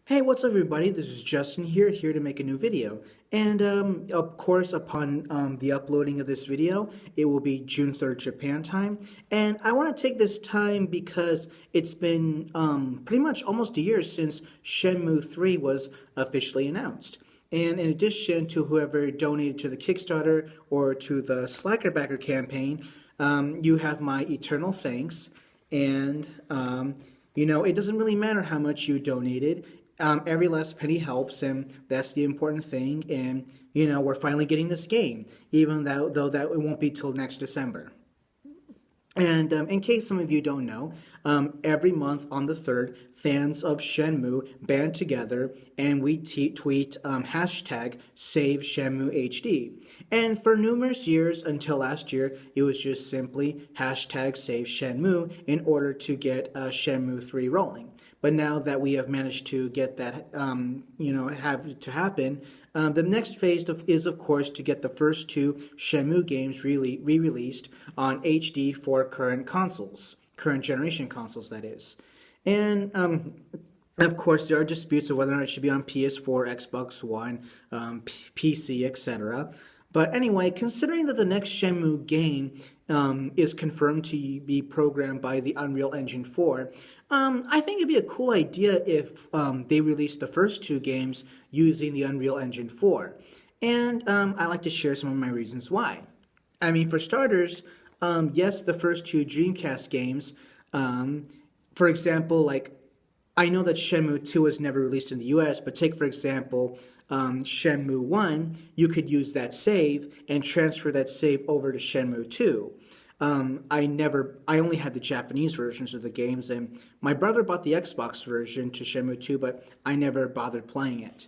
Hey, what's up, everybody? This is Justin here to make a new video. And of course, upon the uploading of this video, it will be June 3rd Japan time. And I want to take this time because it's been pretty much almost a year since Shenmue 3 was officially announced. And in addition to whoever donated to the Kickstarter or to the Slacker Backer campaign, you have my eternal thanks. And it doesn't really matter how much you donated. Every last penny helps, and that's the important thing. And we're finally getting this game, even though that it won't be till next December. And in case some of you don't know, every month on the 3rd, fans of Shenmue band together and we tweet hashtag Save Shenmue HD. And for numerous years until last year, it was just simply hashtag Save Shenmue in order to get Shenmue 3 rolling. But now that we have managed to get that, have to happen, the next phase is, of course, to get the first two Shenmue games re-released on HD for current generation consoles, that is. And, of course, there are disputes of whether or not it should be on PS4, Xbox One, PC, etc. But anyway, considering that the next Shenmue game is confirmed to be programmed by the Unreal Engine 4, I think it'd be a cool idea if they released the first two games using the Unreal Engine 4. And I'd like to share some of my reasons why. I mean, for starters, yes, the first two Dreamcast games, for example, I know that Shenmue 2 was never released in the US, but take, for example, Shenmue 1, you could use that save and transfer that save over to Shenmue 2. I only had the Japanese versions of the games, and my brother bought the Xbox version to Shenmue 2, but I never bothered playing it.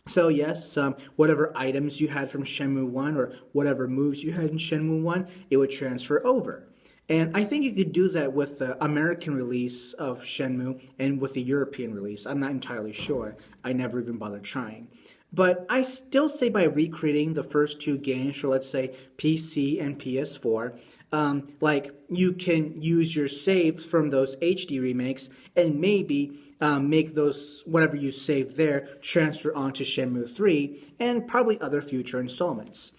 So yes, whatever items you had from Shenmue 1 or whatever moves you had in Shenmue 1, it would transfer over. And I think you could do that with the American release of Shenmue and with the European release. I'm not entirely sure. I never even bothered trying. But I still say by recreating the first two games for, let's say, PC and PS4, you can use your saves from those HD remakes and maybe make those, whatever you saved there, transfer onto Shenmue 3 and probably other future installments.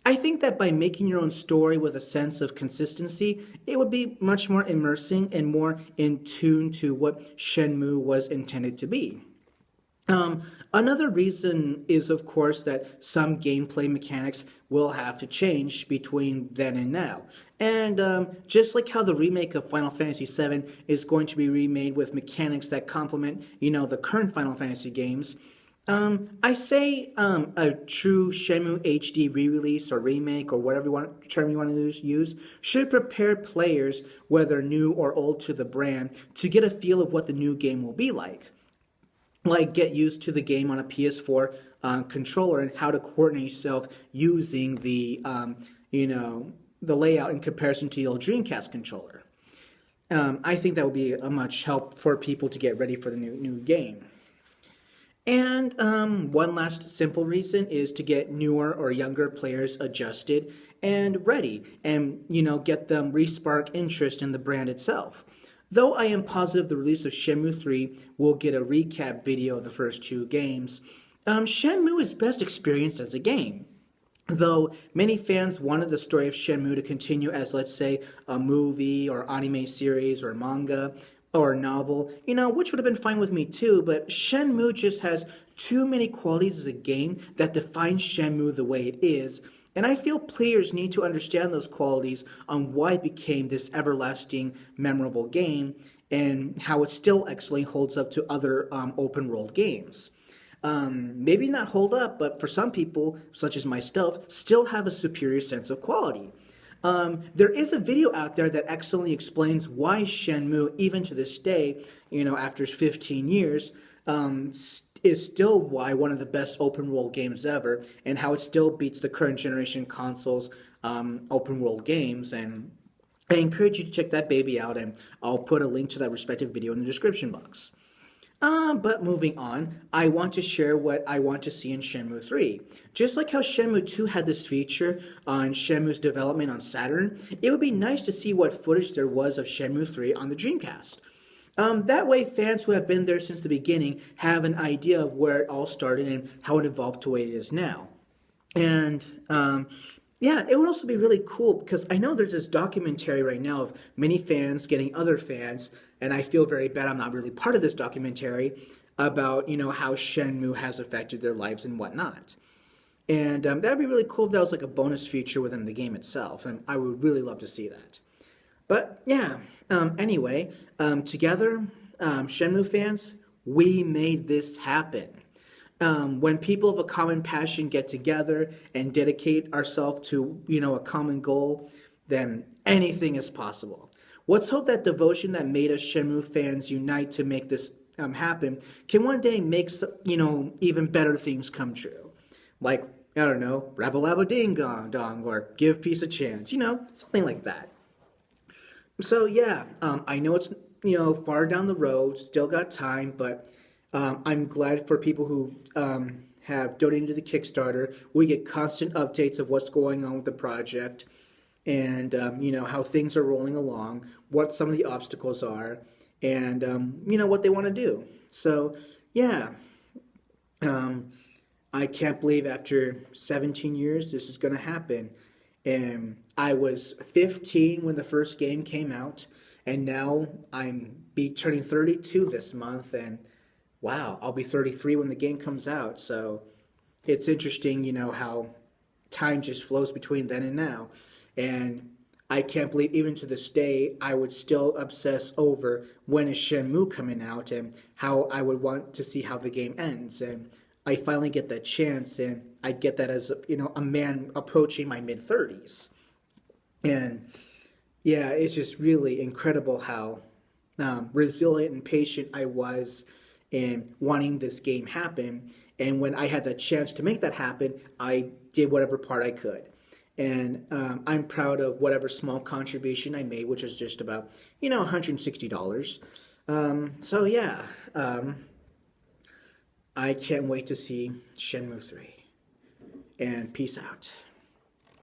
I think that by making your own story with a sense of consistency, it would be much more immersing and more in tune to what Shenmue was intended to be. Another reason is, of course, that some gameplay mechanics will have to change between then and now. And just like how the remake of Final Fantasy VII is going to be remade with mechanics that complement, the current Final Fantasy games, I say a true Shenmue HD re-release or remake or whatever term you want to use should prepare players, whether new or old to the brand, to get a feel of what the new game will be like. Like get used to the game on a PS4 controller and how to coordinate yourself using the layout in comparison to the old Dreamcast controller. I think that would be a much help for people to get ready for the new game. And one last simple reason is to get newer or younger players adjusted and ready and, get them re-spark interest in the brand itself. Though I am positive the release of Shenmue 3 will get a recap video of the first two games, Shenmue is best experienced as a game. Though many fans wanted the story of Shenmue to continue as, let's say, a movie or anime series or manga, or a novel, which would have been fine with me too, but Shenmue just has too many qualities as a game that define Shenmue the way it is, and I feel players need to understand those qualities on why it became this everlasting, memorable game, and how it still excellently holds up to other open-world games. Maybe not hold up, but for some people, such as myself, still have a superior sense of quality. There is a video out there that excellently explains why Shenmue, even to this day, after 15 years, is still why one of the best open world games ever, and how it still beats the current generation consoles open world games. And I encourage you to check that baby out, and I'll put a link to that respective video in the description box. But moving on, I want to share what I want to see in Shenmue 3. Just like how Shenmue 2 had this feature on Shenmue's development on Saturn, it would be nice to see what footage there was of Shenmue 3 on the Dreamcast. That way, fans who have been there since the beginning have an idea of where it all started and how it evolved to the way it is now. And yeah, it would also be really cool because I know there's this documentary right now of many fans getting other fans, and I feel very bad I'm not really part of this documentary about how Shenmue has affected their lives and whatnot. And that'd be really cool if that was like a bonus feature within the game itself, and I would really love to see that. But yeah, anyway, together, Shenmue fans, we made this happen. When people of a common passion get together and dedicate ourselves to, a common goal, then anything is possible. Let's hope that devotion that made us Shenmue fans unite to make this happen can one day make, even better things come true. Like, I don't know, rabba labba ding dong dong, or give peace a chance, something like that. So yeah, I know it's far down the road, still got time, but I'm glad for people who have donated to the Kickstarter. We get constant updates of what's going on with the project, and how things are rolling along, what some of the obstacles are, and what they want to do. So yeah, I can't believe after 17 years this is going to happen. And I was 15 when the first game came out, and now I'm turning 32 this month, and wow, I'll be 33 when the game comes out. So it's interesting, how time just flows between then and now. And I can't believe even to this day I would still obsess over when is Shenmue coming out and how I would want to see how the game ends. And I finally get that chance, and I get that as a man approaching my mid 30s, and yeah, it's just really incredible how resilient and patient I was in wanting this game happen. And when I had the chance to make that happen, I did whatever part I could. And I'm proud of whatever small contribution I made, which is just about $160. So yeah. I can't wait to see Shenmue 3. And peace out.